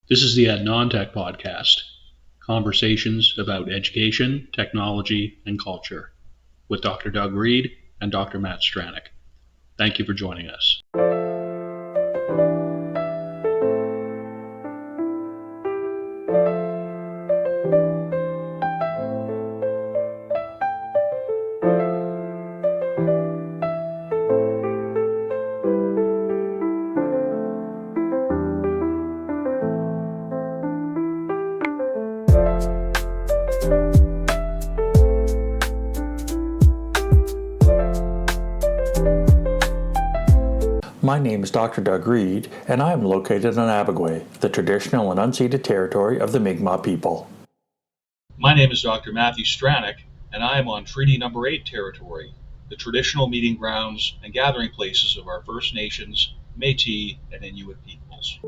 This is the EnT podcast, conversations about education, technology, and culture, with Dr. Doug Reed and Dr. Matt Stranick. Thank you for joining us. My name is Dr. Doug Reed, and I am located on Abagway, the traditional and unceded territory of the Mi'kmaq people. My name is Dr. Matthew Stranick, and I am on Treaty Number 8 territory, the traditional meeting grounds and gathering places of our First Nations, Métis, and Inuit peoples.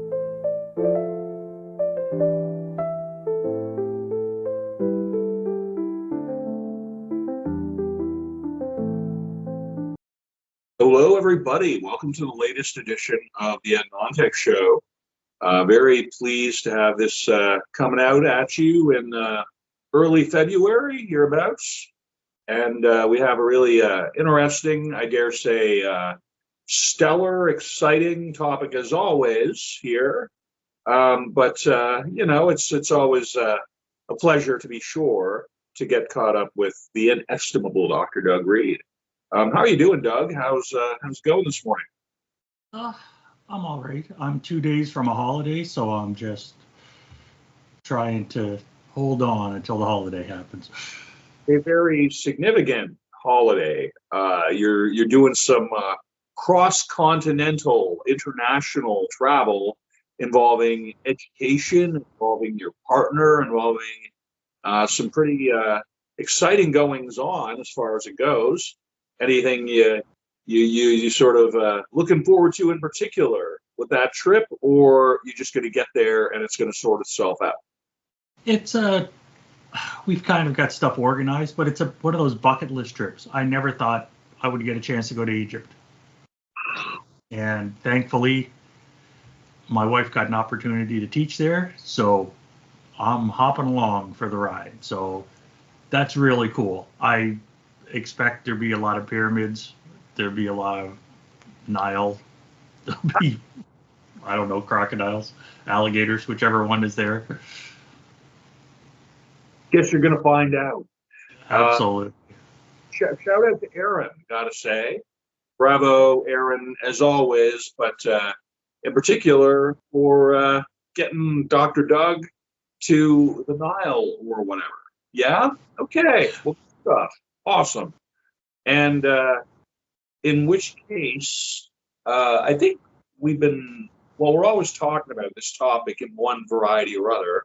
Hello, everybody. Welcome to the latest edition of the EnT Show. Very pleased to have this coming out at you in early February, hereabouts. And we have a really interesting, I dare say, stellar, exciting topic as always here. But it's always a pleasure, to be sure, to get caught up with the inestimable Dr. Doug Reed. How are you doing, Doug? How's it going this morning? I'm all right. I'm 2 days from a holiday, so I'm just trying to hold on until the holiday happens. A very significant holiday. You're doing some cross-continental, international travel involving education, involving your partner, involving some pretty exciting goings on as far as it goes. Anything you sort of looking forward to in particular with that trip, or you just going to get there and it's going to sort itself out? It's we've kind of got stuff organized, but it's one of those bucket list trips. I never thought I would get a chance to go to Egypt. And thankfully, my wife got an opportunity to teach there, so I'm hopping along for the ride. So that's really cool. I expect there'll be a lot of pyramids. There'll be a lot of Nile. There'll be, I don't know, crocodiles, alligators, whichever one is there. Guess you're going to find out. Absolutely. Shout out to Aaron, gotta say. Bravo, Aaron, as always, but in particular for getting Dr. Doug to the Nile or whatever. Yeah? Okay. Well, good stuff. Awesome. And in which case, I think we're always talking about this topic in one variety or other.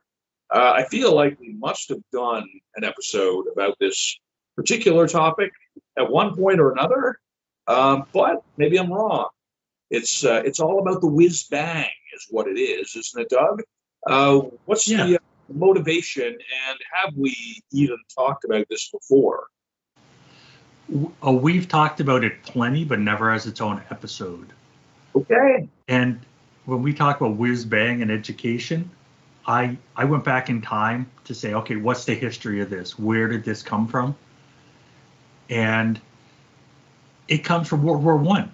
I feel like we must have done an episode about this particular topic at one point or another, but maybe I'm wrong. It's all about the whiz bang is what it is, isn't it, Doug? What's the motivation, and have we even talked about this before? We've talked about it plenty, but never as its own episode. Okay. And when we talk about whiz bang and education, I went back in time to say, okay, what's the history of this? Where did this come from? And it comes from World War I.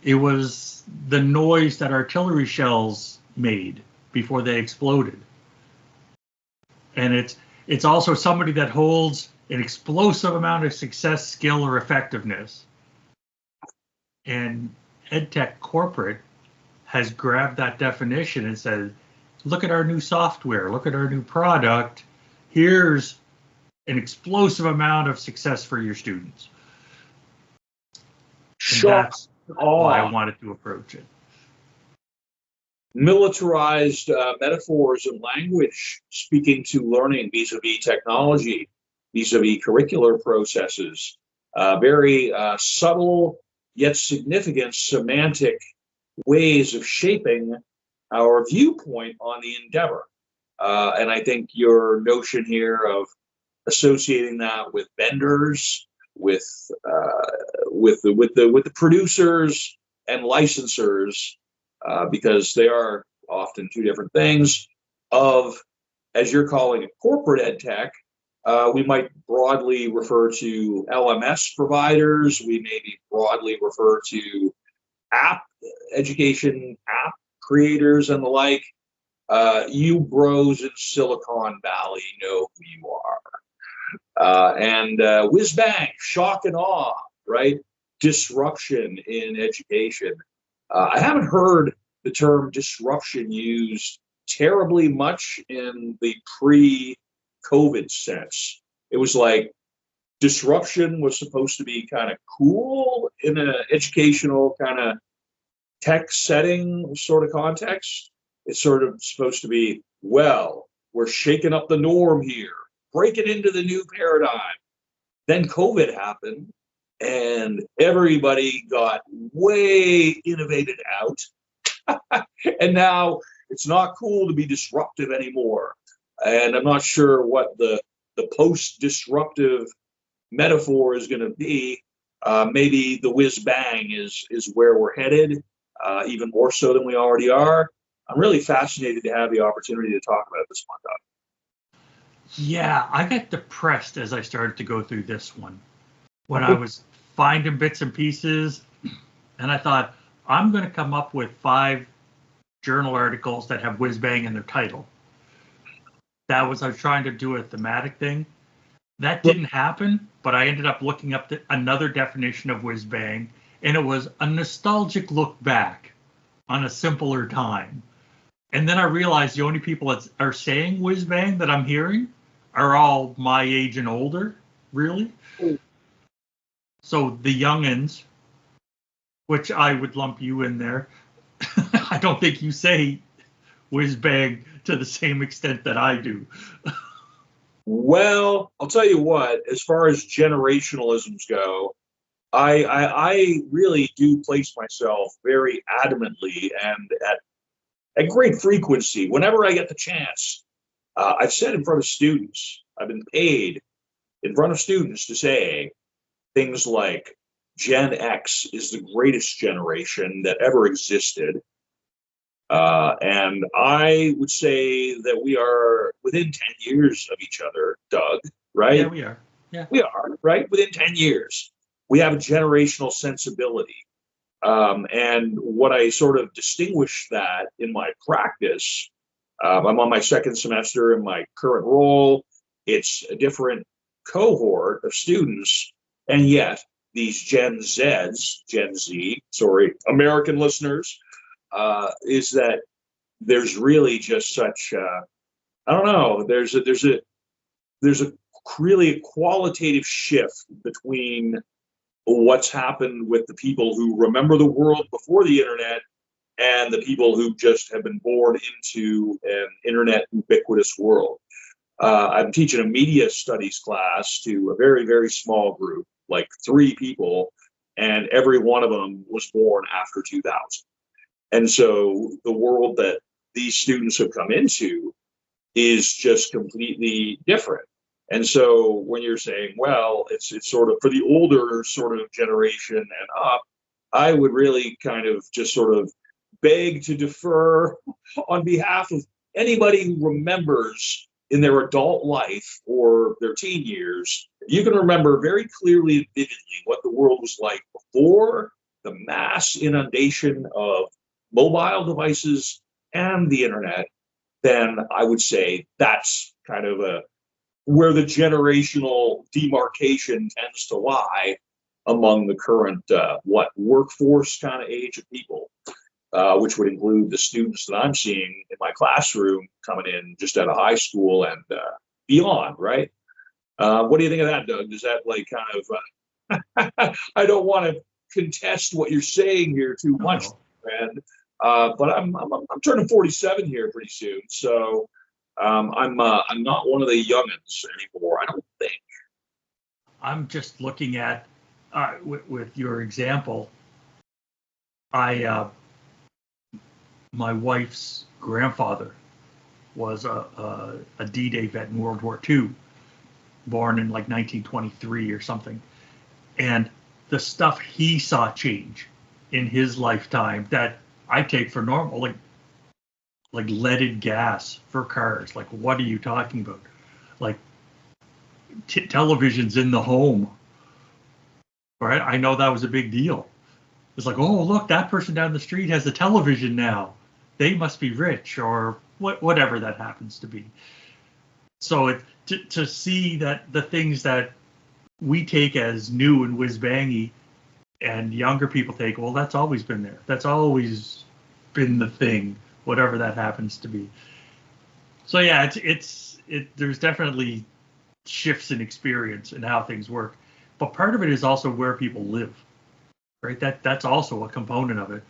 It was the noise that artillery shells made before they exploded. And it's also somebody that holds an explosive amount of success, skill, or effectiveness. And EdTech Corporate has grabbed that definition and said, look at our new software, look at our new product. Here's an explosive amount of success for your students. Sure. That's why I wanted to approach it. Militarized metaphors and language speaking to learning vis-a-vis technology, vis-a-vis curricular processes, very subtle yet significant semantic ways of shaping our viewpoint on the endeavor. And I think your notion here of associating that with vendors, with the producers and licensors, because they are often two different things, of, as you're calling it, corporate ed tech. We might broadly refer to LMS providers. We maybe broadly refer to app education app creators and the like. You bros in Silicon Valley know who you are. And whiz bang, shock and awe, right? Disruption in education. I haven't heard the term disruption used terribly much in the pre-COVID sense. It was like disruption was supposed to be kind of cool in an educational kind of tech setting sort of context. It's sort of supposed to be, well, we're shaking up the norm here, breaking into the new paradigm. Then COVID happened and everybody got way innovated out. And now it's not cool to be disruptive anymore. And I'm not sure what the post-disruptive metaphor is going to be. Maybe the whiz bang is where we're headed, even more so than we already are. I'm really fascinated to have the opportunity to talk about this one, Doug. Yeah, I got depressed as I started to go through this one when I was finding bits and pieces, and I thought, I'm going to come up with 5 journal articles that have whiz bang in their title. I was trying to do a thematic thing. That didn't happen, but I ended up looking up another definition of whiz bang, and it was a nostalgic look back on a simpler time. And then I realized the only people that are saying whiz bang that I'm hearing are all my age and older, really. So the youngins, which I would lump you in there, I don't think you say whiz bang to the same extent that I do. Well, I'll tell you what, as far as generationalisms go, I really do place myself very adamantly and at great frequency whenever I get the chance. I've said in front of students, I've been paid in front of students to say things like Gen X is the greatest generation that ever existed. And I would say that we are within 10 years of each other, Doug, right? Yeah, we are. Yeah. We are, right? Within 10 years. We have a generational sensibility. And what I sort of distinguish that in my practice, I'm on my second semester in my current role. It's a different cohort of students. And yet these Gen Z, American listeners, is that there's really just such, I don't know, there's a really a qualitative shift between what's happened with the people who remember the world before the internet and the people who just have been born into an internet ubiquitous world. I'm teaching a media studies class to a very, very small group, like 3 people, and every one of them was born after 2000. And so the world that these students have come into is just completely different. And so when you're saying, well, it's sort of for the older sort of generation and up, I would really kind of just sort of beg to defer on behalf of anybody who remembers in their adult life or their teen years. You can remember very clearly and vividly what the world was like before the mass inundation of mobile devices and the internet. Then I would say that's kind of where the generational demarcation tends to lie among the current workforce kind of age of people, which would include the students that I'm seeing in my classroom coming in just out of high school and beyond, right? What do you think of that, Doug? Does that like kind of I don't want to contest what you're saying here too much, friend. But I'm turning 47 here pretty soon, so I'm not one of the youngins anymore, I don't think. I'm just looking at with your example. My wife's grandfather was a D-Day vet in World War II, born in like 1923 or something, and the stuff he saw change in his lifetime that I take for normal, like like leaded gas for cars. Like, what are you talking about? Like, televisions in the home, right? I know that was a big deal. It's like, oh, look, that person down the street has a television now. They must be rich, or whatever that happens to be. So to see that the things that we take as new and whiz-bangy and younger people take, well, that's always been there. That's always been the thing, whatever that happens to be. So yeah, there's definitely shifts in experience and how things work. But part of it is also where people live, right? That's also a component of it.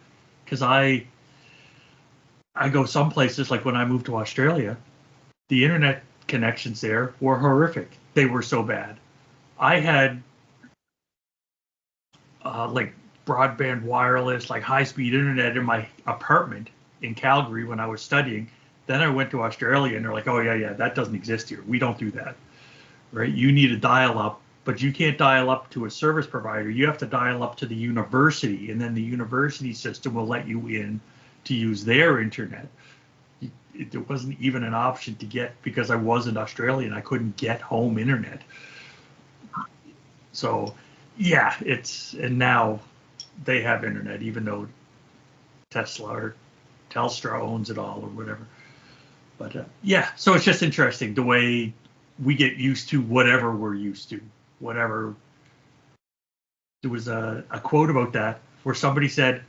Because I go some places, like when I moved to Australia, the internet connections there were horrific. They were so bad. I had like broadband wireless, like high-speed internet in my apartment in Calgary when I was studying. Then I went to Australia and they're like, oh yeah, that doesn't exist here. We don't do that, right? You need a dial-up, but you can't dial up to a service provider. You have to dial up to the university, and then the university system will let you in to use their internet. There wasn't even an option to get, because I wasn't Australian, I couldn't get home internet. So yeah, and now they have internet, even though Tesla or Telstra owns it all or whatever. But yeah, so it's just interesting the way we get used to whatever we're used to, whatever. There was a quote about that where somebody said,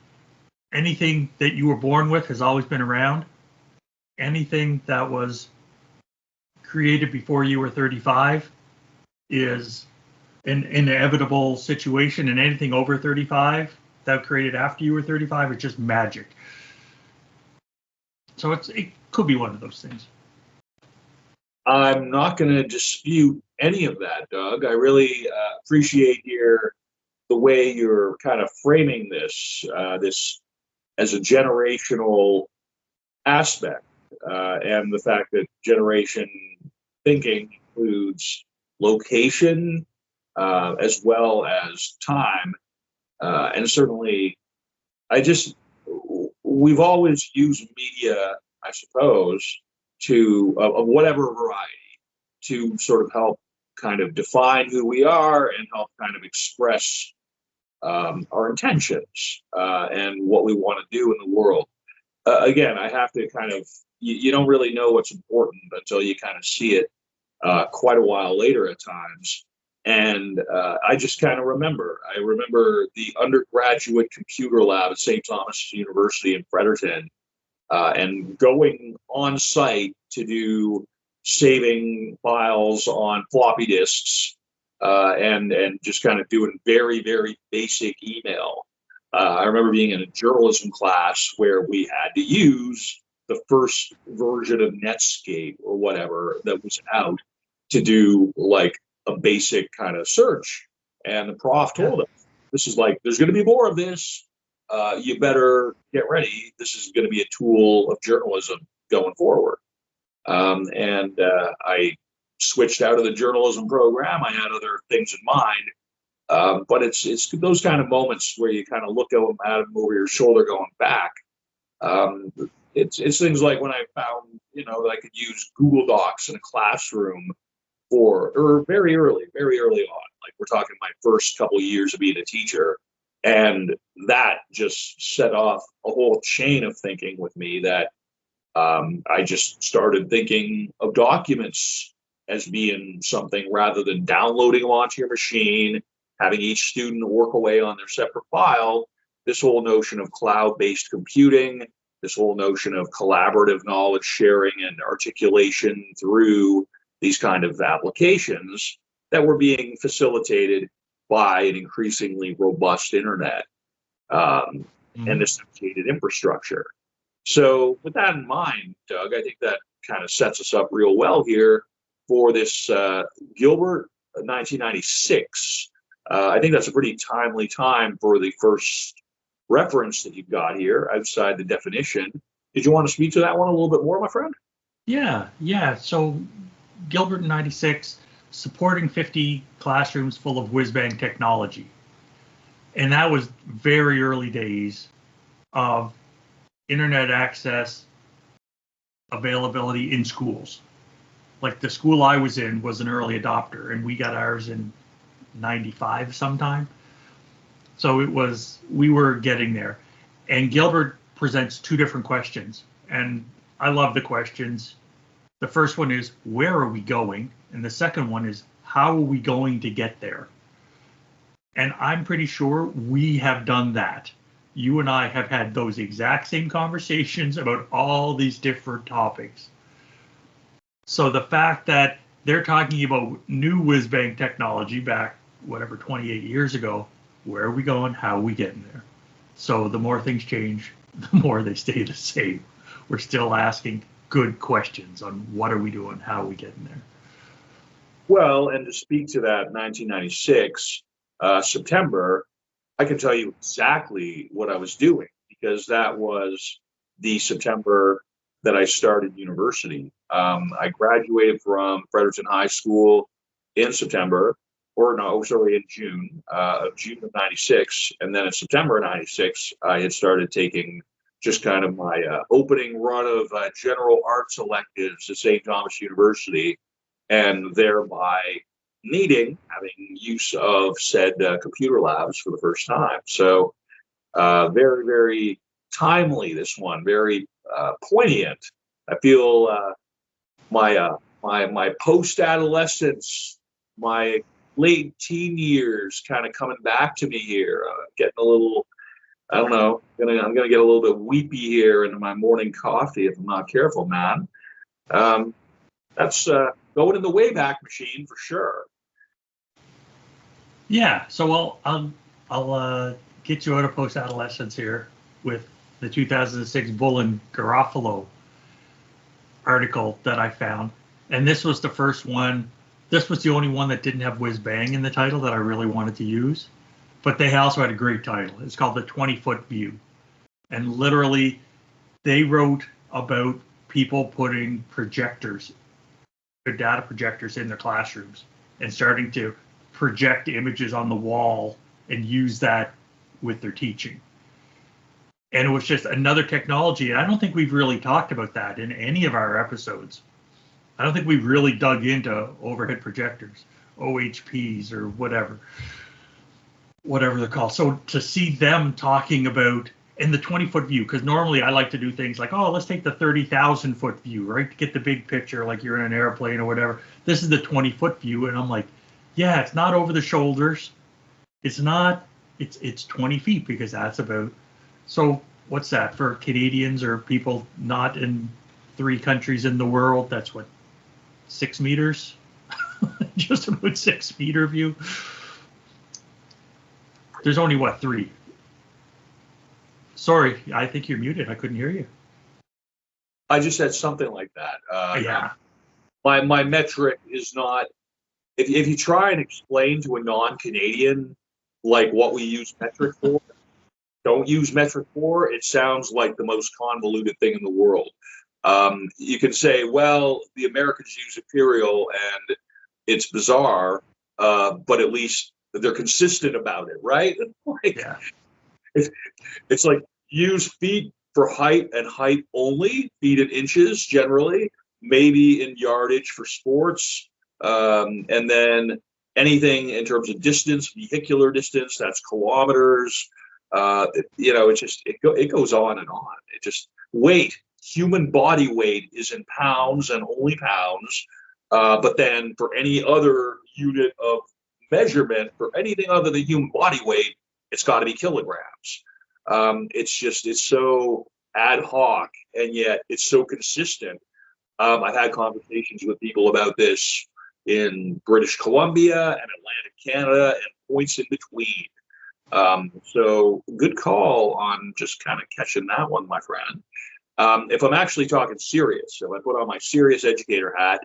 anything that you were born with has always been around. Anything that was created before you were 35 is an inevitable situation, and anything over 35 that created after you were 35 is just magic. So it could be one of those things. I'm not going to dispute any of that, Doug. I really appreciate the way you're kind of framing this as a generational aspect, and the fact that generation thinking includes location as well as time, and certainly, we've always used media, I suppose, of whatever variety, to sort of help kind of define who we are and help kind of express our intentions and what we want to do in the world. Again, I have to kind of, you don't really know what's important until you kind of see it quite a while later at times. And I just kind of remember the undergraduate computer lab at St. Thomas University in Fredericton, and going on site to do saving files on floppy disks, and just kind of doing very, very basic email. I remember being in a journalism class where we had to use the first version of Netscape or whatever that was out to do like a basic kind of search. And the prof told us, this is like, there's going to be more of this. You better get ready. This is going to be a tool of journalism going forward. And I switched out of the journalism program. I had other things in mind. But it's those kind of moments where you kind of look at them over your shoulder going back. It's things like when I found, that I could use Google Docs in a classroom or very early on. Like we're talking my first couple of years of being a teacher. And that just set off a whole chain of thinking with me that I just started thinking of documents as being something rather than downloading them onto your machine, having each student work away on their separate file. This whole notion of cloud-based computing, this whole notion of collaborative knowledge sharing and articulation through these kind of applications that were being facilitated by an increasingly robust internet and associated infrastructure. So with that in mind, Doug, I think that kind of sets us up real well here for this Gilbert 1996. I think that's a pretty timely time for the first reference that you've got here outside the definition. Did you want to speak to that one a little bit more, my friend? Yeah. So Gilbert in 96, supporting 50 classrooms full of whiz-bang technology. And that was very early days of internet access availability in schools. Like the school I was in was an early adopter, and we got ours in 95 sometime. So we were getting there. And Gilbert presents two different questions. And I love the questions. The first one is, where are we going? And the second one is, how are we going to get there? And I'm pretty sure we have done that. You and I have had those exact same conversations about all these different topics. So the fact that they're talking about new whiz-bang technology back, 28 years ago, where are we going? How are we getting there? So the more things change, the more they stay the same. We're still asking good questions on what are we doing? How are we getting there? Well, and to speak to that 1996 September, I can tell you exactly what I was doing, because that was the September that I started university. I graduated from Fredericton High School in September, in June of 96. And then in September of 96, I had started taking just kind of my opening run of general arts electives at St. Thomas University, and thereby having use of said computer labs for the first time. So very, very timely, this one, very poignant. I feel my post-adolescence, my late teen years kind of coming back to me here, getting a little, I don't know, I'm gonna get a little bit weepy here into my morning coffee if I'm not careful, man. That's going in the Wayback Machine for sure. Yeah, so I'll get you out of post-adolescence here with the 2006 Bull and Garofalo article that I found. And this was the first one. This was the only one that didn't have whiz bang in the title that I really wanted to use. But they also had a great title. It's called the 20-foot view. And literally, they wrote about people putting projectors, their data projectors in their classrooms and starting to project images on the wall and use that with their teaching. And it was just another technology. And I don't think we've really talked about that in any of our episodes. I don't think we've really dug into overhead projectors, OHPs or whatever they're called. So to see them talking about in the 20-foot view, because normally I like to do things like, let's take the 30,000-foot view, right? To get the big picture, like you're in an airplane or whatever. This is the 20-foot view. And I'm like, yeah, it's not over the shoulders. It's not, it's 20 feet because that's about, so what's that for Canadians or people not in 3 countries in the world? That's what, 6 meters? Just about 6 meter view. There's only 3? Sorry, I think you're muted. I couldn't hear you. I just said something like that. Yeah. My metric is not, if you try and explain to a non-Canadian like what we use metric for, don't use metric for, it sounds like the most convoluted thing in the world. You can say, well, the Americans use imperial and it's bizarre, but at least they're consistent about it, right? Yeah. It's like use feet for height and height only, feet in inches generally, maybe in yardage for sports, and then anything in terms of distance, vehicular distance, that's kilometers. It goes on and on. It just weight, human body weight is in pounds and only pounds. But then for any other unit of measurement, for anything other than human body weight, it's got to be kilograms. It's so ad hoc, and yet it's so consistent. I've had conversations with people about this in British Columbia and Atlantic Canada and points in between. So good call on just kind of catching that one, my friend. If I'm actually talking serious, if I put on my serious educator hat,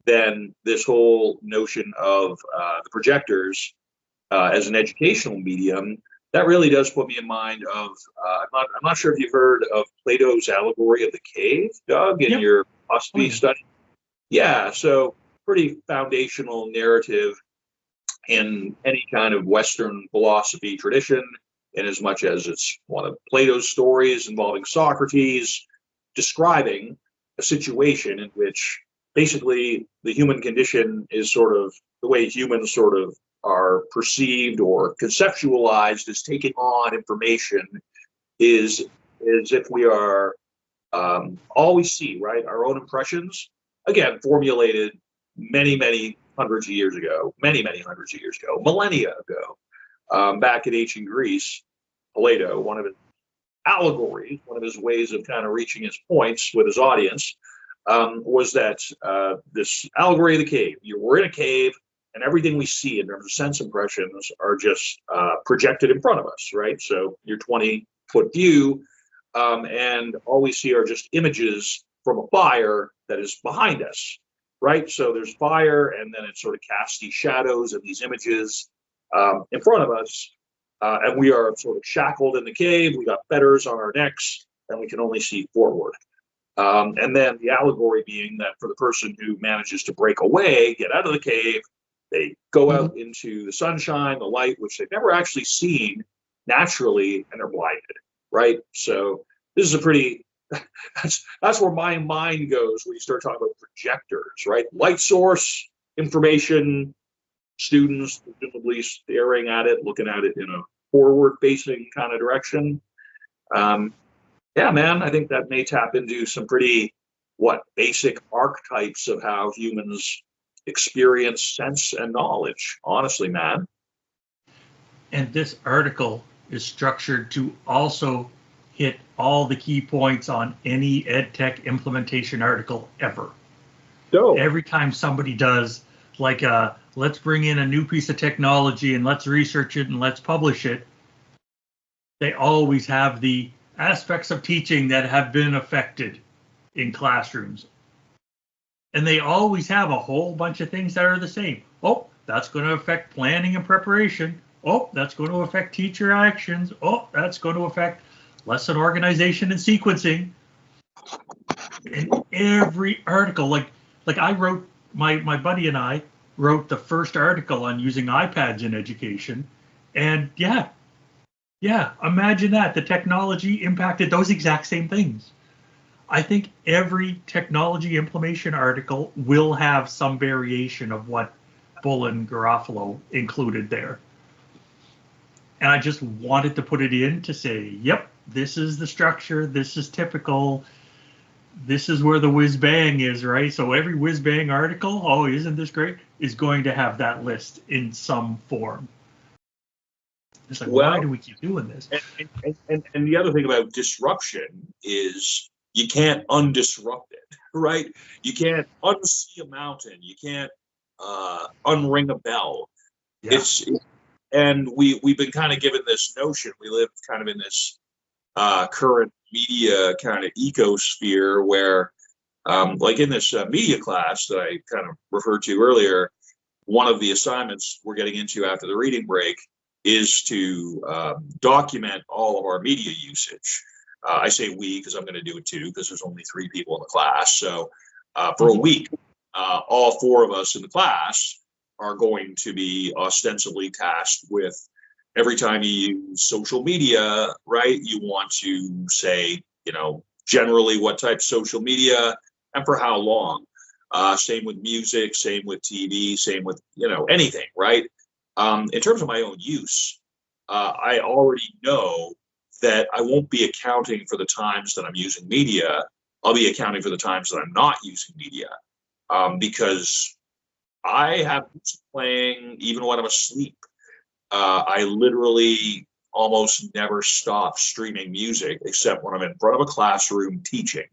then this whole notion of the projectors as an educational medium, that really does put me in mind of, I'm not sure if you've heard of Plato's allegory of the cave, Doug, in your philosophy study. Yeah, so pretty foundational narrative in any kind of Western philosophy tradition, in as much as it's one of Plato's stories involving Socrates describing a situation in which basically the human condition is sort of the way humans sort of are perceived or conceptualized as taking on information is if we are all we see, right, our own impressions, again, formulated many hundreds of years ago, many hundreds of years ago, millennia ago, back in ancient Greece. Plato, one of his allegories, one of his ways of kind of reaching his points with his audience, was that this allegory of the cave. We're in a cave, and everything we see in terms of sense impressions are just projected in front of us, right? So your 20-foot view, and all we see are just images from a fire that is behind us, right? So there's fire, and then it sort of casts these shadows and these images in front of us, and we are sort of shackled in the cave. We got fetters on our necks, and we can only see forward. And then the allegory being that for the person who manages to break away, get out of the cave, they go out into the sunshine, the light, which they've never actually seen naturally, and they're blinded, right? So this is a pretty, that's where my mind goes when you start talking about projectors, right? Light source, information, students presumably staring at it, looking at it in a forward-facing kind of direction. Yeah, man, I think that may tap into some pretty, basic archetypes of how humans experience sense and knowledge, honestly, man. And this article is structured to also hit all the key points on any EdTech implementation article ever. So Every time somebody does like let's bring in a new piece of technology and let's research it and let's publish it, they always have the aspects of teaching that have been affected in classrooms. And they always have a whole bunch of things that are the same. Oh, that's going to affect planning and preparation. Oh, that's going to affect teacher actions. Oh, that's going to affect lesson organization and sequencing. In every article, like I wrote, my buddy and I wrote the first article on using iPads in education. And yeah, imagine that. The technology impacted those exact same things. I think every technology implementation article will have some variation of what Bullen Garofalo included there. And I just wanted to put it in to say, yep, this is the structure. This is typical. This is where the whiz bang is, right? So every whiz bang article, oh, isn't this great, is going to have that list in some form. It's like, why do we keep doing this? And the other thing about disruption is you can't undisrupt it, right? You can't unsee a mountain. You can't unring a bell. Yeah. And we've been kind of given this notion. We live kind of in this current media kind of ecosphere where, like in this media class that I kind of referred to earlier, one of the assignments we're getting into after the reading break is to document all of our media usage. I say we because I'm going to do it too, because there's only 3 people in the class. So for a week, all 4 of us in the class are going to be ostensibly tasked with every time you use social media, right? You want to say, generally what type of social media and for how long. Same with music, same with TV, same with, anything, right? In terms of my own use, I already know that I won't be accounting for the times that I'm using media. I'll be accounting for the times that I'm not using media, because I have music playing even when I'm asleep. I literally almost never stop streaming music except when I'm in front of a classroom teaching.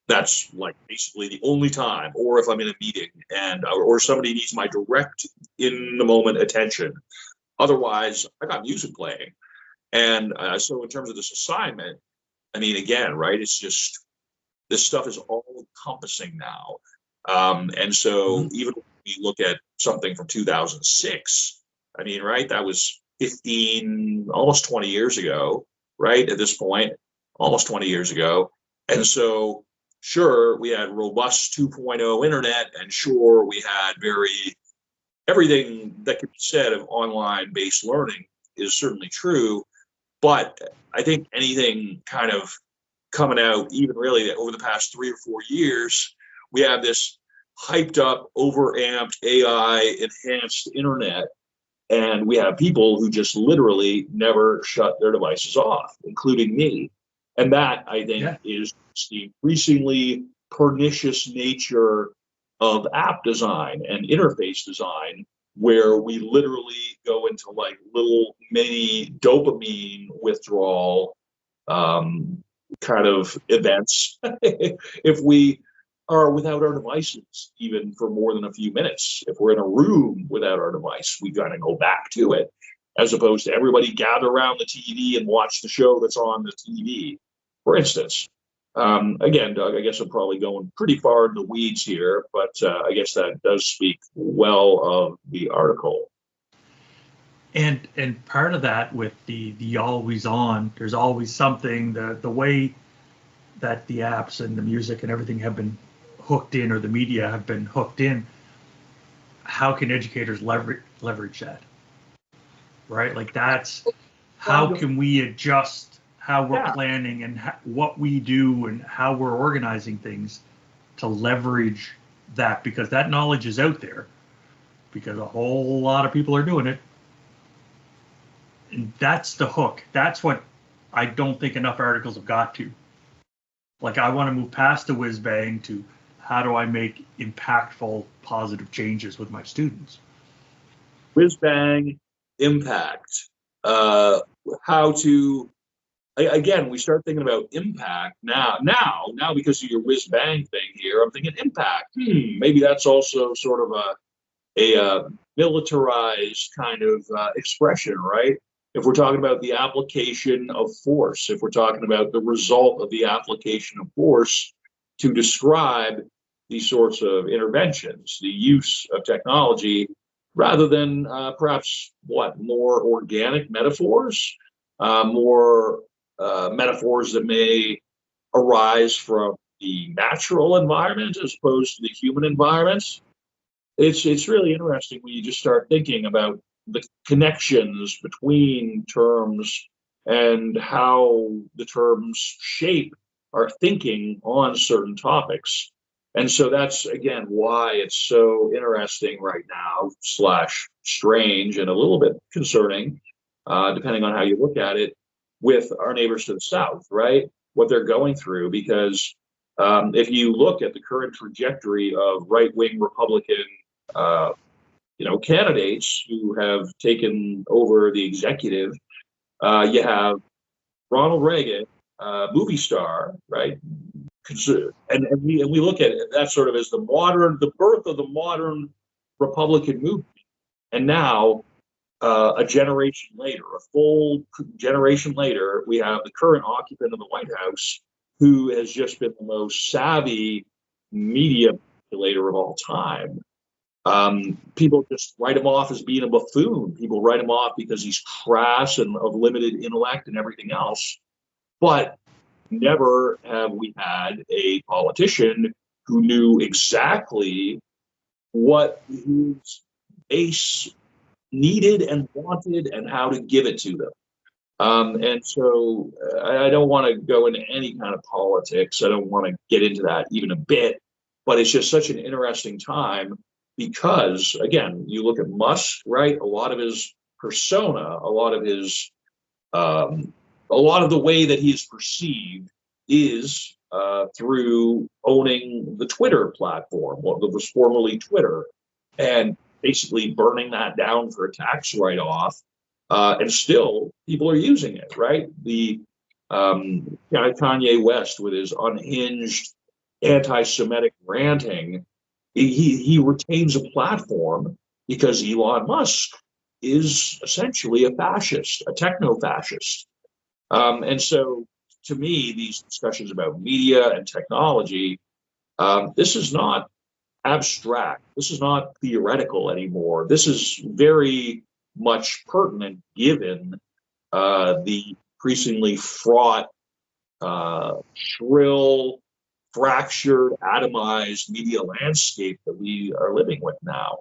That's like basically the only time, or if I'm in a meeting and or somebody needs my direct in the moment attention. Otherwise, I got music playing. And so in terms of this assignment, I mean, again, right, it's just this stuff is all encompassing now. And so even when we look at something from 2006, I mean, right, that was 15, almost 20 years ago, right, at this point, almost 20 years ago. And so, sure, we had robust 2.0 internet, and sure, we had everything that could be said of online-based learning is certainly true. But I think anything kind of coming out, even really over the past 3 or 4 years. We have this hyped up, overamped AI enhanced internet. And we have people who just literally never shut their devices off, including me. And that, I think, is the increasingly pernicious nature of app design and interface design, where we literally go into like little mini dopamine withdrawal kind of events if we are without our devices, even for more than a few minutes. If we're in a room without our device, we got to go back to it, as opposed to everybody gather around the TV and watch the show that's on the TV, for instance. Again, Doug, I guess I'm probably going pretty far in the weeds here, but I guess that does speak well of the article. And part of that with the always on, there's always something, the way that the apps and the music and everything have been hooked in, or the media have been hooked in, how can educators leverage that? Right? Like that's, how can we adjust how we're planning and what we do and how we're organizing things to leverage that, because that knowledge is out there, because a whole lot of people are doing it. And that's the hook. That's what I don't think enough articles have got to. Like, I want to move past the whiz bang to how do I make impactful, positive changes with my students? Whiz bang, impact. How to, again, we start thinking about impact now because of your whiz bang thing here. I'm thinking impact. Maybe that's also sort of a militarized kind of expression, right? If we're talking about the application of force, if we're talking about the result of the application of force to describe these sorts of interventions, the use of technology, rather than perhaps more organic metaphors, more metaphors that may arise from the natural environment as opposed to the human environments. It's really interesting when you just start thinking about the connections between terms and how the terms shape our thinking on certain topics. And so that's, again, why it's so interesting right now, / strange and a little bit concerning, depending on how you look at it, with our neighbors to the south, right? What they're going through. Because if you look at the current trajectory of right-wing Republican candidates who have taken over the executive, you have Ronald Reagan, movie star, right? And we look at it, that sort of as the birth of the modern Republican movement. And now, a generation later, a full generation later, we have the current occupant of the White House, who has just been the most savvy media manipulator of all time. People just write him off as being a buffoon. People write him off because he's crass and of limited intellect and everything else. But never have we had a politician who knew exactly what his base needed and wanted and how to give it to them. And so I don't want to go into any kind of politics. I don't want to get into that even a bit, but it's just such an interesting time because, again, you look at Musk, right? A lot of his persona, a lot of the way that he is perceived is through owning the Twitter platform, what was formerly Twitter, and basically burning that down for a tax write-off. And still, people are using it, right? The Kanye West with his unhinged anti-Semitic ranting, he retains a platform because Elon Musk is essentially a fascist, a techno-fascist. And so, to me, these discussions about media and technology, this is not abstract. This is not theoretical anymore. This is very much pertinent given the increasingly fraught, shrill, fractured, atomized media landscape that we are living with now.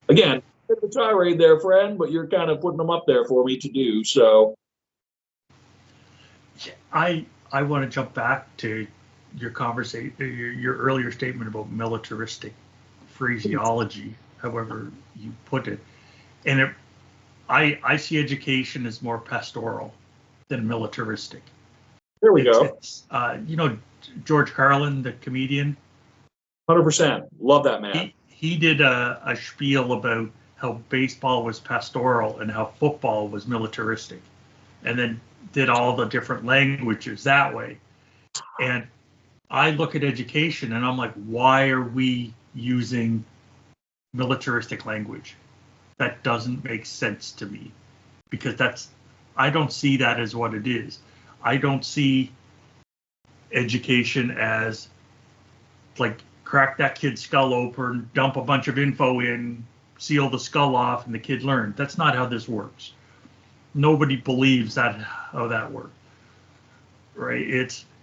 Again, a bit of a tirade there, friend, but you're kind of putting them up there for me to do. So, I I want to jump back to your conversation, your earlier statement about militaristic phraseology, however you put it. And I see education as more pastoral than militaristic. There we go. It's George Carlin, the comedian. 100%. Love that man. He did a spiel about how baseball was pastoral and how football was militaristic, and then did all the different languages that way. And I look at education and I'm like, why are we using militaristic language? That doesn't make sense to me, because I don't see that as what it is. I don't see education as like crack that kid's skull open, dump a bunch of info in, seal the skull off, and the kid learned. That's not how this works. Nobody believes how that works, right?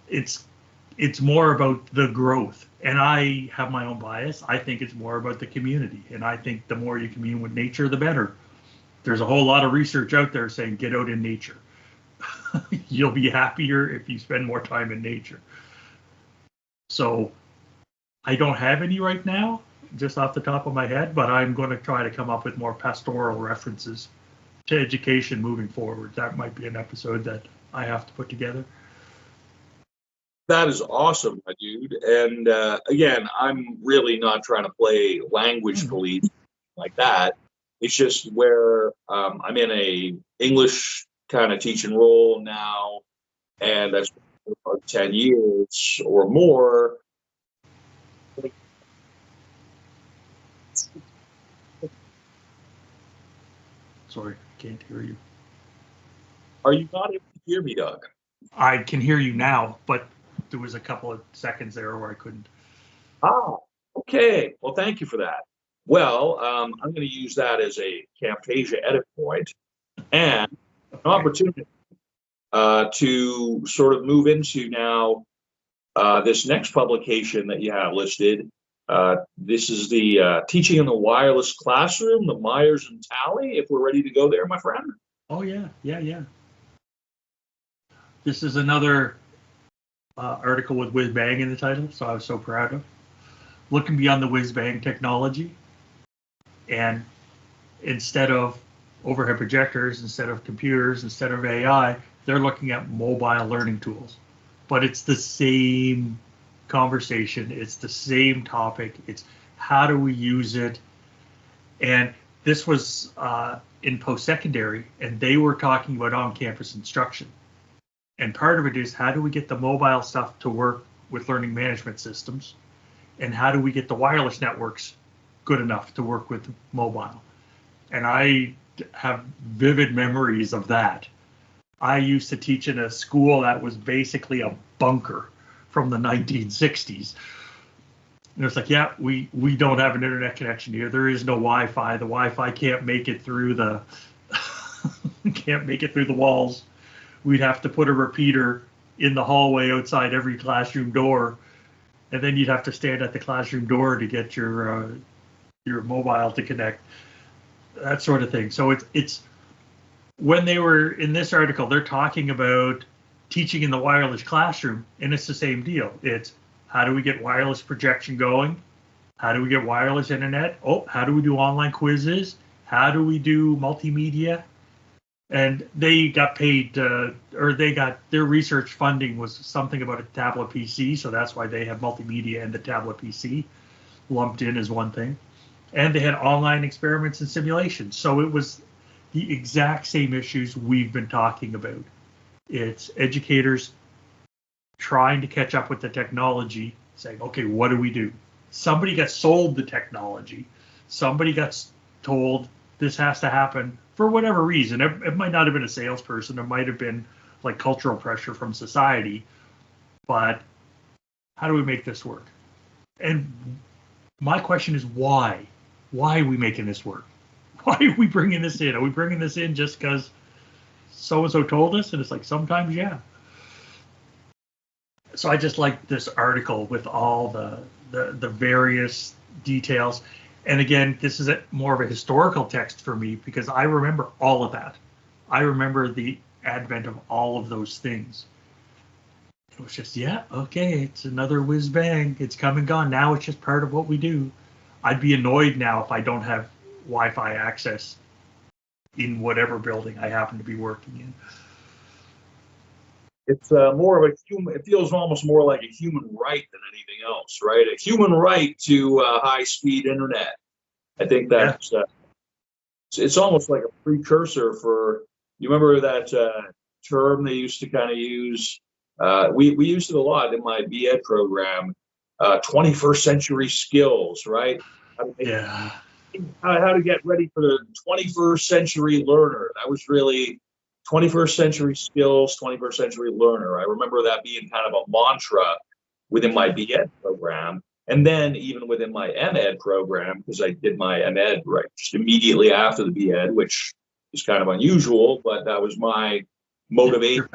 It's more about the growth, and I have my own bias. I think it's more about the community, and I think the more you commune with nature, the better. There's a whole lot of research out there saying get out in nature. You'll be happier if you spend more time in nature. So I don't have any right now, just off the top of my head, but I'm going to try to come up with more pastoral references to education moving forward. That might be an episode that I have to put together. That is awesome, my dude. And again, I'm really not trying to play language police like that. It's just where I'm in a English kind of teaching role now, and that's for 10 years or more. Sorry, can't hear you. Are you not able to hear me, Doug? I can hear you now, but there was a couple of seconds there where I couldn't. Ah, okay. Well, thank you for that. Well, I'm going to use that as a Camtasia edit point and an opportunity to sort of move into now this next publication that you have listed. This is the Teaching in the Wireless Classroom, the Myers and Tally, if we're ready to go there, my friend. Oh, yeah. This is another article with whiz bang in the title, so I was so proud of. Looking beyond the whiz bang technology, and instead of overhead projectors, instead of computers, instead of AI, they're looking at mobile learning tools. But it's the same conversation, it's the same topic, it's how do we use it. And this was in post-secondary, and they were talking about on-campus instruction. And part of it is, how do we get the mobile stuff to work with learning management systems? And how do we get the wireless networks good enough to work with mobile? And I have vivid memories of that. I used to teach in a school that was basically a bunker from the 1960s. And it's like, yeah, we don't have an internet connection here. There is no Wi-Fi. The Wi-Fi can't make it through the walls. We'd have to put a repeater in the hallway outside every classroom door, and then you'd have to stand at the classroom door to get your mobile to connect. That sort of thing. So it's when they were in this article, they're talking about teaching in the wireless classroom, and it's the same deal. It's how do we get wireless projection going? How do we get wireless internet? Oh, how do we do online quizzes? How do we do multimedia? And they got paid, or they got their research funding was something about a tablet PC, so that's why they have multimedia and the tablet PC lumped in as one thing. And they had online experiments and simulations. So it was the exact same issues we've been talking about. It's educators trying to catch up with the technology, saying, okay, what do we do? Somebody got sold the technology. Somebody got told this has to happen for whatever reason. It might not have been a salesperson. It might have been like cultural pressure from society. But how do we make this work? And my question is why? Why are we making this work? Why are we bringing this in? Are we bringing this in just because so-and-so told us? And it's like, sometimes, yeah. So I just like this article with all the various details. And again, this is more of a historical text for me because I remember all of that. I remember the advent of all of those things. It was just, yeah, okay, it's another whiz bang. It's come and gone. Now it's just part of what we do. I'd be annoyed now if I don't have Wi-Fi access in whatever building I happen to be working in. It's more of a human. It feels almost more like a human right than anything else, right? A human right to high-speed internet. I think that's it's almost like a precursor for. You remember that term they used to kind of use? We used it a lot in my BEd program. 21st century skills, right? Yeah. How to get ready for the 21st century learner. That was really 21st century skills, 21st century learner. I remember that being kind of a mantra within my BEd program. And then even within my MEd program, because I did my MEd right just immediately after the BEd, which is kind of unusual, but that was my motivation.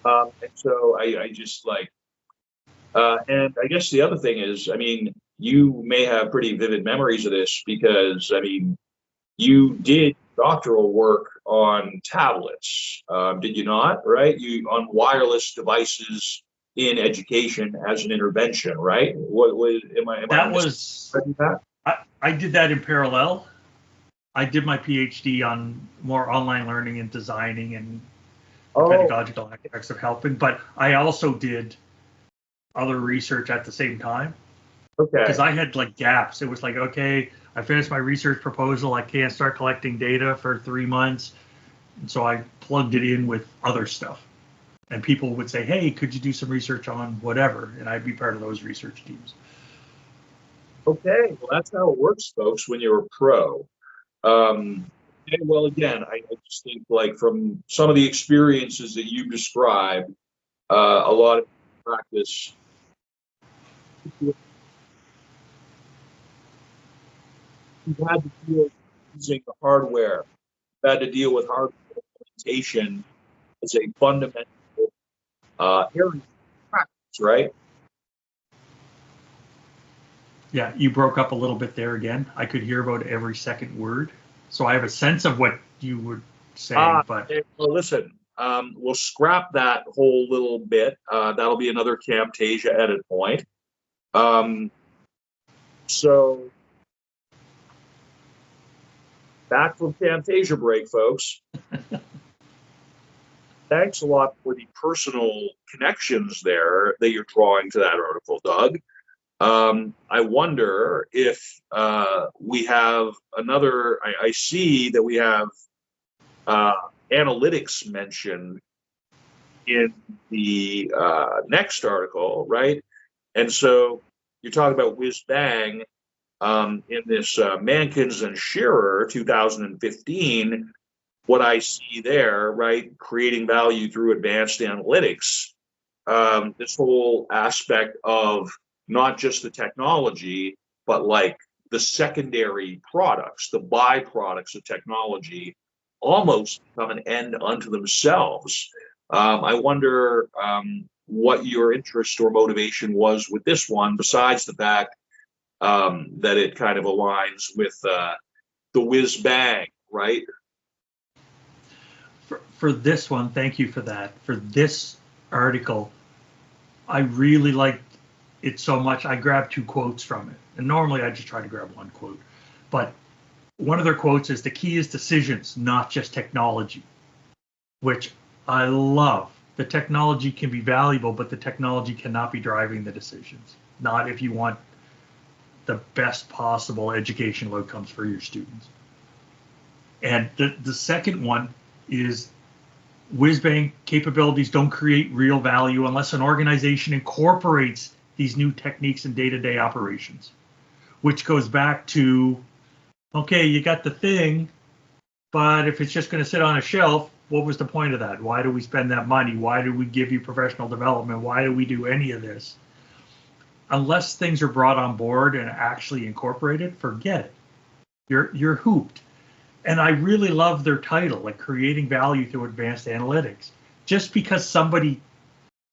And so I just like, and I guess the other thing is, I mean, you may have pretty vivid memories of this because, I mean, you did doctoral work on tablets, did you not? Right? You on wireless devices in education as an intervention, right? What was I did that in parallel. I did my PhD on more online learning and designing and pedagogical aspects of helping, but I also did other research at the same time. Okay. Because I had like gaps. It was like, okay, I finished my research proposal. I can't start collecting data for 3 months. And so I plugged it in with other stuff. And people would say, hey, could you do some research on whatever? And I'd be part of those research teams. Okay, well, that's how it works, folks, when you're a pro. Okay, well, again, I just think like from some of the experiences that you described, a lot of practice. You've had to deal with using the hardware. You've had to deal with hardware implementation as a fundamental area of practice, right? Yeah, you broke up a little bit there again. I could hear about every second word. So I have a sense of what you were saying, but... Well, listen, we'll scrap that whole little bit. That'll be another Camtasia edit point. So back from Camtasia break, folks. Thanks a lot for the personal connections there that you're drawing to that article, Doug. I wonder if we have another. I see that we have analytics mentioned in the next article, right? And so you're talking about whiz bang in this Mankins and Shearer 2015. What I see there, right, creating value through advanced analytics, this whole aspect of not just the technology, but like the secondary products, the byproducts of technology, almost become an end unto themselves. I wonder what your interest or motivation was with this one, besides the fact that it kind of aligns with the whiz bang, right? For this one, thank you for that. For this article, I really liked it so much. I grabbed 2 quotes from it. And normally I just try to grab 1 quote. But one of their quotes is, the key is decisions, not just technology, which I love. The technology can be valuable, but the technology cannot be driving the decisions. Not if you want the best possible educational outcomes for your students. And the second one is, whiz-bang capabilities don't create real value unless an organization incorporates these new techniques in day-to-day operations, which goes back to, okay, you got the thing, but if it's just going to sit on a shelf, what was the point of that? Why do we spend that money? Why do we give you professional development? Why do we do any of this? Unless things are brought on board and actually incorporated, forget it. You're hooped. And I really love their title, like creating value through advanced analytics. Just because somebody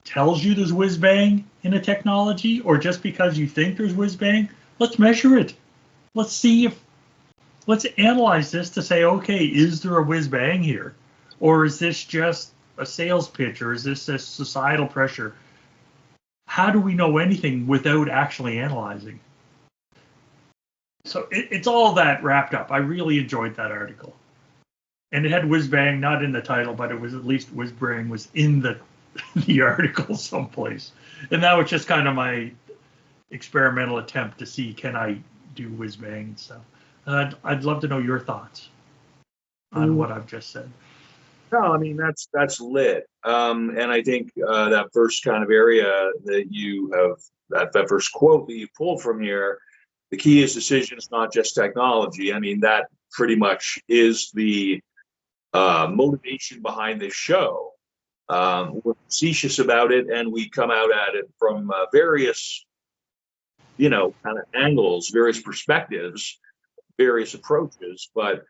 tells you there's whiz bang in a technology, or just because you think there's whiz bang, let's measure it. Let's analyze this to say, okay, is there a whiz bang here? Or is this just a sales pitch, or is this a societal pressure? How do we know anything without actually analyzing? So it's all that wrapped up. I really enjoyed that article. And it had whiz bang, not in the title, but it was at least whiz bang was in the article someplace. And that was just kind of my experimental attempt to see, can I do whiz bang and stuff. I'd love to know your thoughts on what I've just said. No, I mean, that's lit. And I think that first kind of area that you have, that first quote that you pulled from here, the key is decisions, not just technology. I mean, that pretty much is the motivation behind this show. We're facetious about it, and we come out at it from various, kind of angles, various perspectives, various approaches. But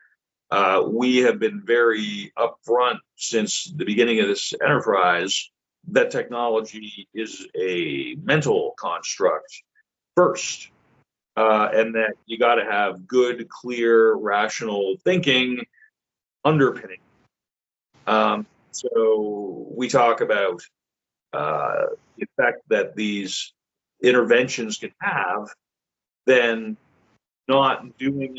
we have been very upfront since the beginning of this enterprise that technology is a mental construct first, and that you got to have good, clear, rational thinking underpinning. So we talk about the effect that these interventions can have, then not doing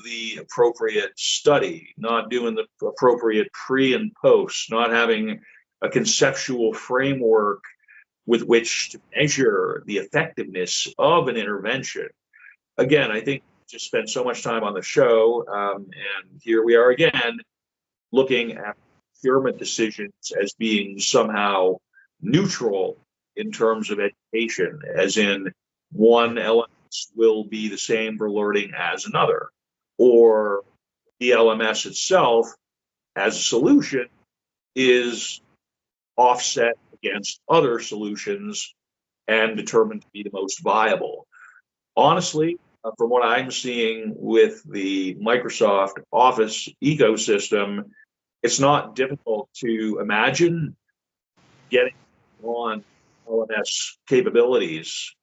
the appropriate study, not doing the appropriate pre and post, not having a conceptual framework with which to measure the effectiveness of an intervention. Again, I think just spent so much time on the show, and here we are again, looking at procurement decisions as being somehow neutral in terms of education, as in one element will be the same for learning as another, or the LMS itself as a solution is offset against other solutions and determined to be the most viable. Honestly, from what I'm seeing with the Microsoft Office ecosystem, it's not difficult to imagine getting on LMS capabilities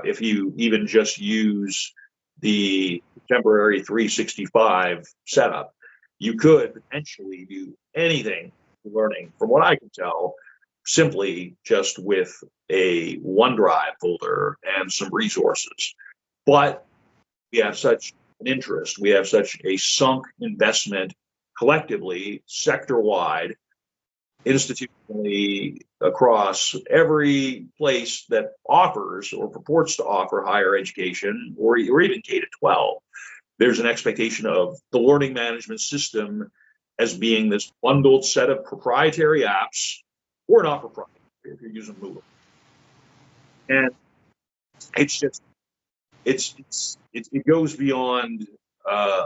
if you even just use the temporary 365 setup. You could potentially do anything learning, from what I can tell, simply just with a OneDrive folder and some resources. But we have such an interest, we have such a sunk investment collectively, sector-wide, institutionally, across every place that offers or purports to offer higher education, or even K-12. There's an expectation of the learning management system as being this bundled set of proprietary apps, or not proprietary if you're using Moodle. And it's just, it goes beyond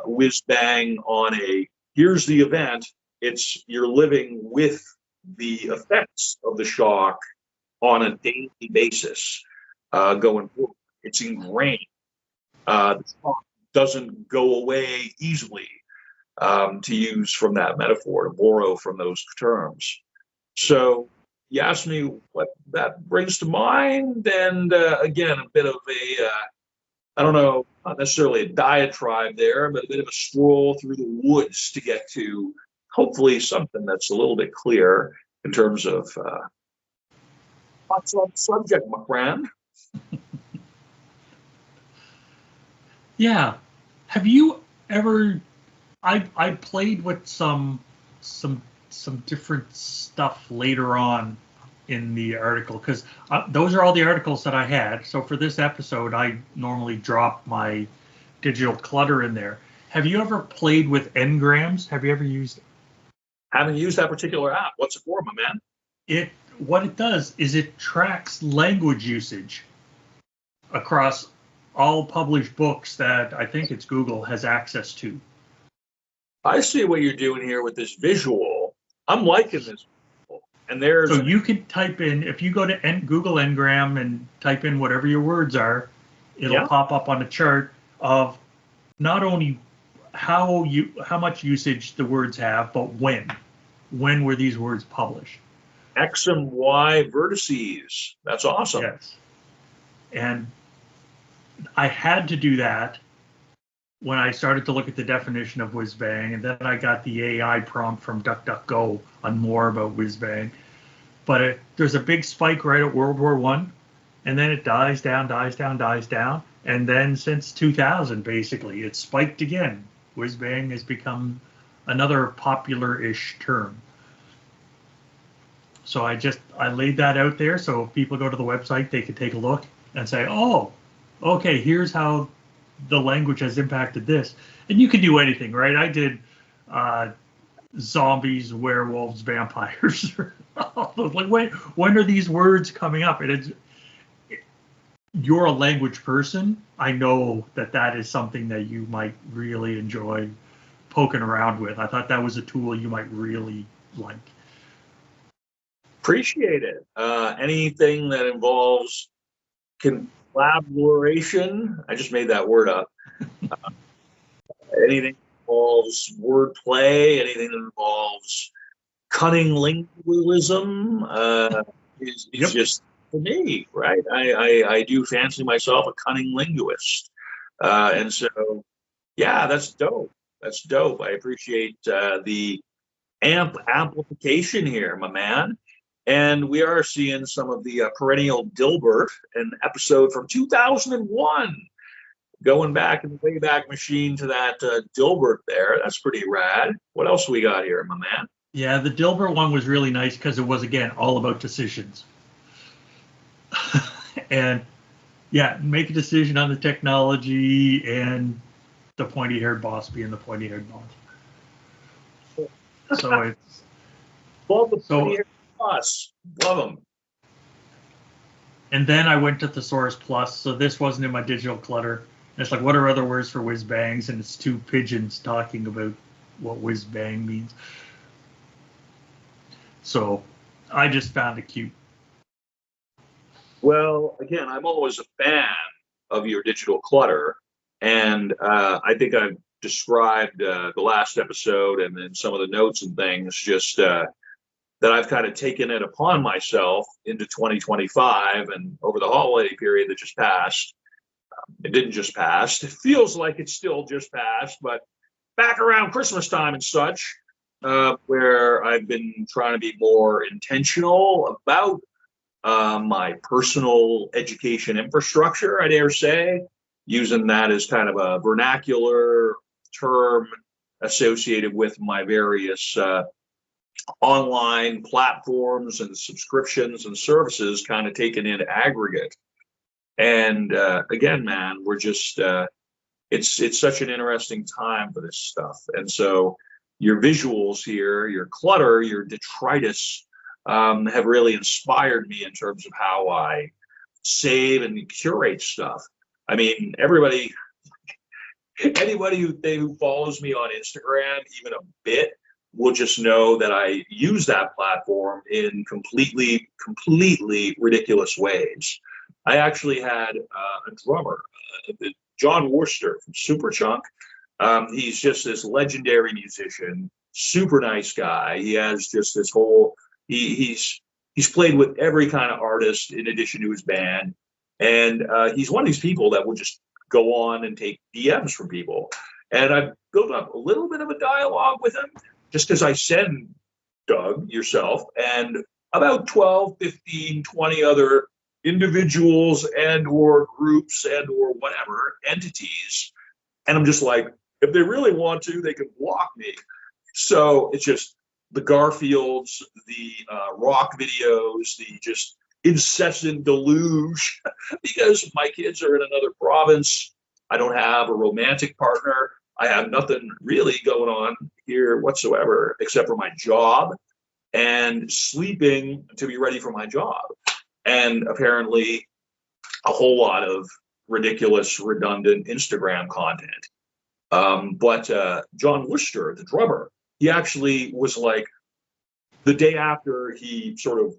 whiz bang on a, here's the event. It's, you're living with the effects of the shock on a daily basis going forward. It's ingrained. The shock doesn't go away easily, to use from that metaphor, to borrow from those terms. So you asked me what that brings to mind, and again, a bit of a, I don't know, not necessarily a diatribe there, but a bit of a stroll through the woods to get to hopefully something that's a little bit clear in terms of what's on the subject, my friend. Yeah. Have you ever? I played with some different stuff later on in the article, because those are all the articles that I had. So for this episode, I normally drop my digital clutter in there. Have you ever played with Ngrams? Have you ever used it? Haven't used that particular app. What's it for, my man? What it does is it tracks language usage across all published books that I think it's Google has access to. I see what you're doing here with this visual. I'm liking this. And there's, so you could type in, if you go to Google Ngram and type in whatever your words are, it'll pop up on a chart of not only how much usage the words have, but when were these words published. X and Y vertices. That's awesome. Yes. And I had to do that when I started to look at the definition of whiz bang, and then I got the AI prompt from DuckDuckGo on more about whiz bang. But there's a big spike right at World War One, and then it dies down, and then since 2000, basically, it's spiked again. Whiz bang has become another popular-ish term. So I laid that out there, so if people go to the website, they can take a look and say, oh, okay, here's how the language has impacted this. And you can do anything, right? I did zombies, werewolves, vampires. Like, when are these words coming up? And you're a language person. I know that is something that you might really enjoy poking around with. I thought that was a tool you might really like. Appreciate it. Anything that involves collaboration, I just made that word up. Anything that involves wordplay, anything that involves cunning lingualism is just for me, right? I do fancy myself a cunning linguist. And so, yeah, that's dope. That's dope. I appreciate the amplification here, my man. And we are seeing some of the perennial Dilbert, an episode from 2001, going back in the Wayback Machine to that Dilbert there. That's pretty rad. What else we got here, my man? Yeah, the Dilbert one was really nice because it was, again, all about decisions. And, yeah, make a decision on the technology and the pointy-haired boss being the pointy-haired boss. So it's... Love the pointy-haired boss. Love them. And then I went to Thesaurus Plus, so this wasn't in my digital clutter. And it's like, what are other words for whiz bangs? And it's two pigeons talking about what whiz bang means. So I just found it cute. Well, again, I'm always a fan of your digital clutter. And I think I've described the last episode and then some of the notes and things just that I've kind of taken it upon myself into 2025 and over the holiday period that just passed. It didn't just pass. It feels like it's still just passed, but back around Christmas time and such, where I've been trying to be more intentional about my personal education infrastructure, I dare say, using that as kind of a vernacular term associated with my various online platforms and subscriptions and services kind of taken in aggregate. And again, man, we're just it's such an interesting time for this stuff. And so your visuals here, your clutter, your detritus have really inspired me in terms of how I save and curate stuff. I mean, anybody who follows me on Instagram even a bit will just know that I use that platform in completely ridiculous ways. I actually had a drummer, John Worcester from Superchunk. He's just this legendary musician, super nice guy. He has just this whole, he's played with every kind of artist in addition to his band. And he's one of these people that will just go on and take DMs from people. And I've built up a little bit of a dialogue with him just because I send Doug, yourself, and about 12, 15, 20 other individuals and or groups and or whatever entities. And I'm just like, if they really want to, they can block me. So it's just the Garfields, the rock videos, the just incessant deluge because my kids are in another province. I don't have a romantic partner. I have nothing really going on here whatsoever except for my job and sleeping to be ready for my job. And apparently a whole lot of ridiculous, redundant Instagram content. But John Worcester, the drummer, he actually was like, the day after he sort of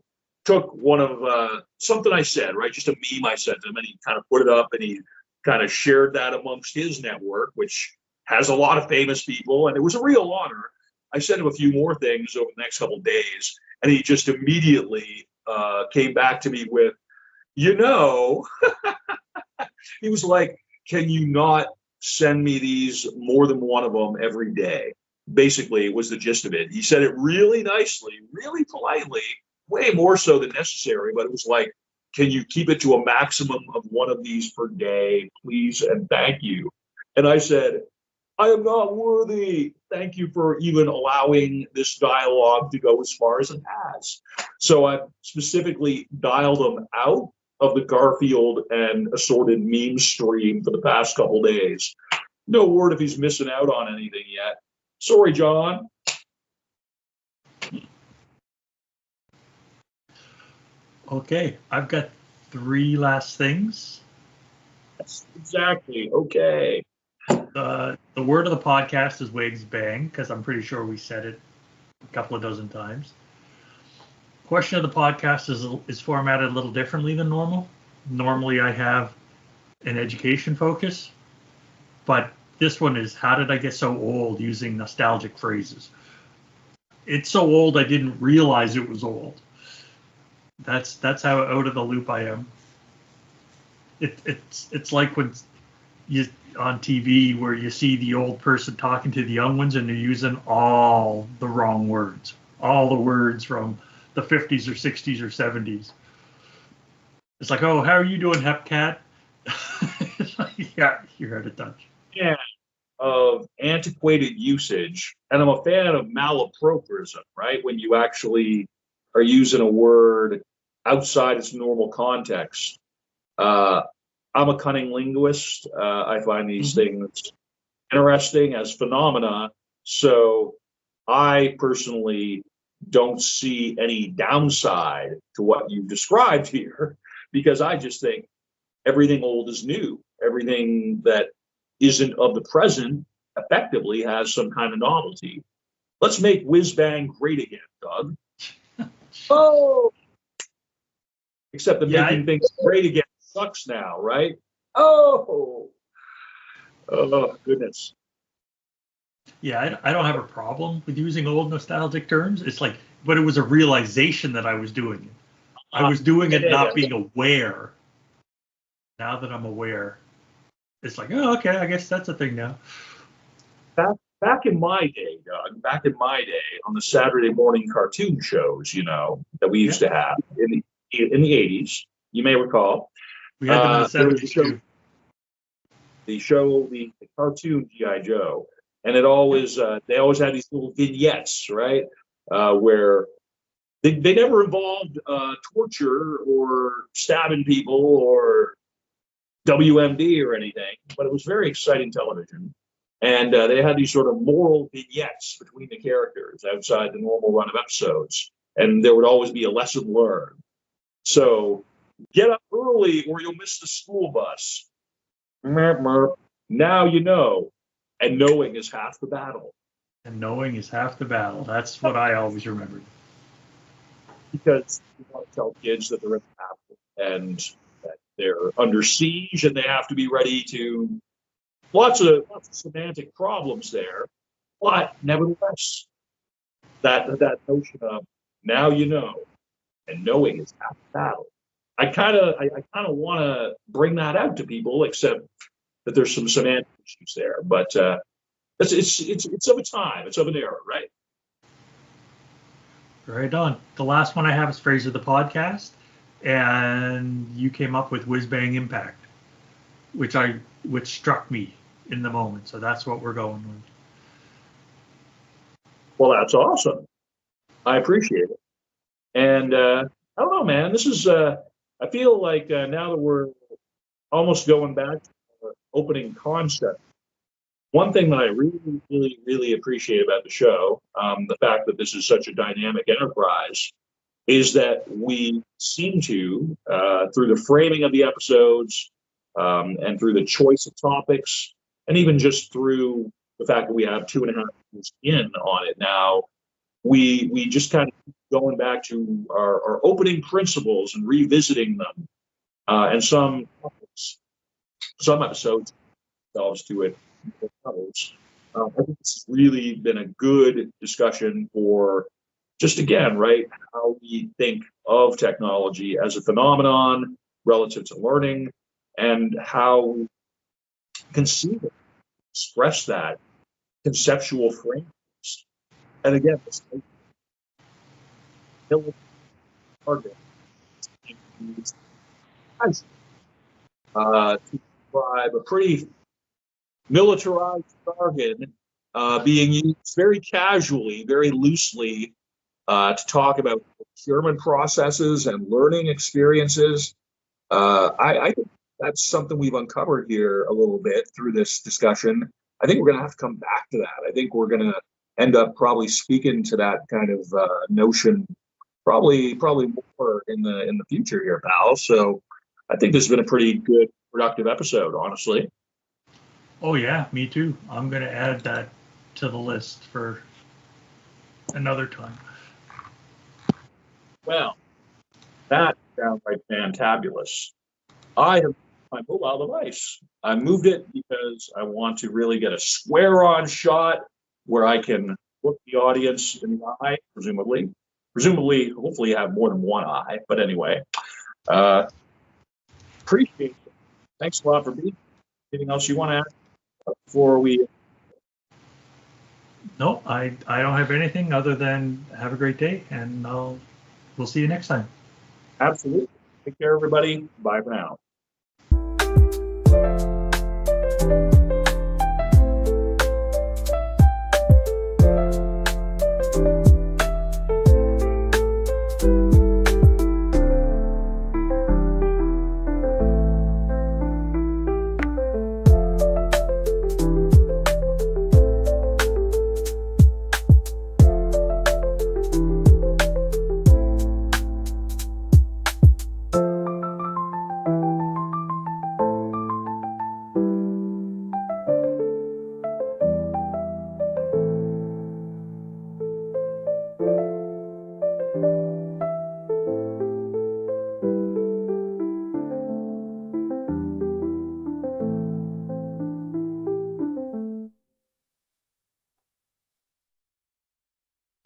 took one of something I said, right? Just a meme I sent him, and he kind of put it up and he kind of shared that amongst his network, which has a lot of famous people. And it was a real honor. I sent him a few more things over the next couple of days, and he just immediately came back to me with, he was like, can you not send me these, more than one of them every day. Basically, it was the gist of it. He said it really nicely, really politely, way more so than necessary, but it was like, can you keep it to a maximum of one of these per day, please, and thank you. And I said, I am not worthy. Thank you for even allowing this dialogue to go as far as it has. So I specifically dialed them out of the Garfield and assorted meme stream for the past couple days. No word if he's missing out on anything yet. Sorry, John. Okay, I've got 3 last things. That's exactly. Okay. The word of the podcast is Wigs Bang, because I'm pretty sure we said it a couple of dozen times. Question of the podcast is formatted a little differently than normal. Normally I have an education focus, but this one is, how did I get so old using nostalgic phrases? It's so old I didn't realize it was old. That's how out of the loop I am. It's like when you on TV where you see the old person talking to the young ones and they're using all the wrong words, all the words from the 50s or 60s or 70s. It's like, oh, how are you doing, Hepcat? Yeah, you're out of touch. Yeah, of antiquated usage, and I'm a fan of malapropism, right? When you actually are using a word outside its normal context. I'm a cunning linguist. I find these things interesting as phenomena. So I personally don't see any downside to what you described here, because I just think everything old is new. Everything that isn't of the present effectively has some kind of novelty. Let's make whiz bang great again, Doug. Oh, except that making things great again sucks now, right? Oh goodness. Yeah, I don't have a problem with using old nostalgic terms. It's like, but it was a realization that I was doing it. I was doing it not being aware. Now that I'm aware, it's like, oh, okay, I guess that's a thing now. Back in my day, Doug, on the Saturday morning cartoon shows, that we used to have in the 80s, you may recall. We had them in the 70s too. The cartoon G.I. Joe. And it always, they always had these little vignettes, right? Where they never involved torture or stabbing people or WMD or anything, but it was very exciting television. And they had these sort of moral vignettes between the characters outside the normal run of episodes. And there would always be a lesson learned. So get up early or you'll miss the school bus. Now you know. And knowing is half the battle. And knowing is half the battle. That's what I always remembered. Because you want to tell kids that they're in the battle and that they're under siege and they have to be ready to lots of semantic problems there. But nevertheless, that notion of now you know and knowing is half the battle. I kind of want to bring that out to people, except that there's some semantic issues there, but it's of a time, it's of an era, right? Right on. The last one I have is phrase of the podcast, and you came up with whiz bang impact, which struck me in the moment. So that's what we're going with. Well, that's awesome. I appreciate it, and I don't know, man. This is I feel like now that we're almost going back to our opening concept, one thing that I really, really, really appreciate about the show, the fact that this is such a dynamic enterprise, is that we seem to, through the framing of the episodes and through the choice of topics, and even just through the fact that we have 2.5 years in on it now, we just kind of keep going back to our opening principles and revisiting them. And some episodes themselves to it. I think this has really been a good discussion for just, again, right, how we think of technology as a phenomenon relative to learning and how we conceive it express that conceptual frameworks. And again, this target to describe a pretty militarized jargon being used very casually, very loosely to talk about procurement processes and learning experiences. I think that's something we've uncovered here a little bit through this discussion. I think we're going to have to come back to that. I think we're going to end up probably speaking to that kind of notion probably more in the future here, pal. So I think this has been a pretty good, productive episode, honestly. Oh yeah, me too. I'm going to add that to the list for another time. Well, that's downright fantabulous. I have my mobile device. I moved it because I want to really get a square-on shot where I can look the audience in the eye, presumably, hopefully have more than one eye. But anyway, appreciate it. Thanks a lot for being here. Anything else you want to add before we? No, I don't have anything other than have a great day, and we'll see you next time. Absolutely. Take care, everybody. Bye for now.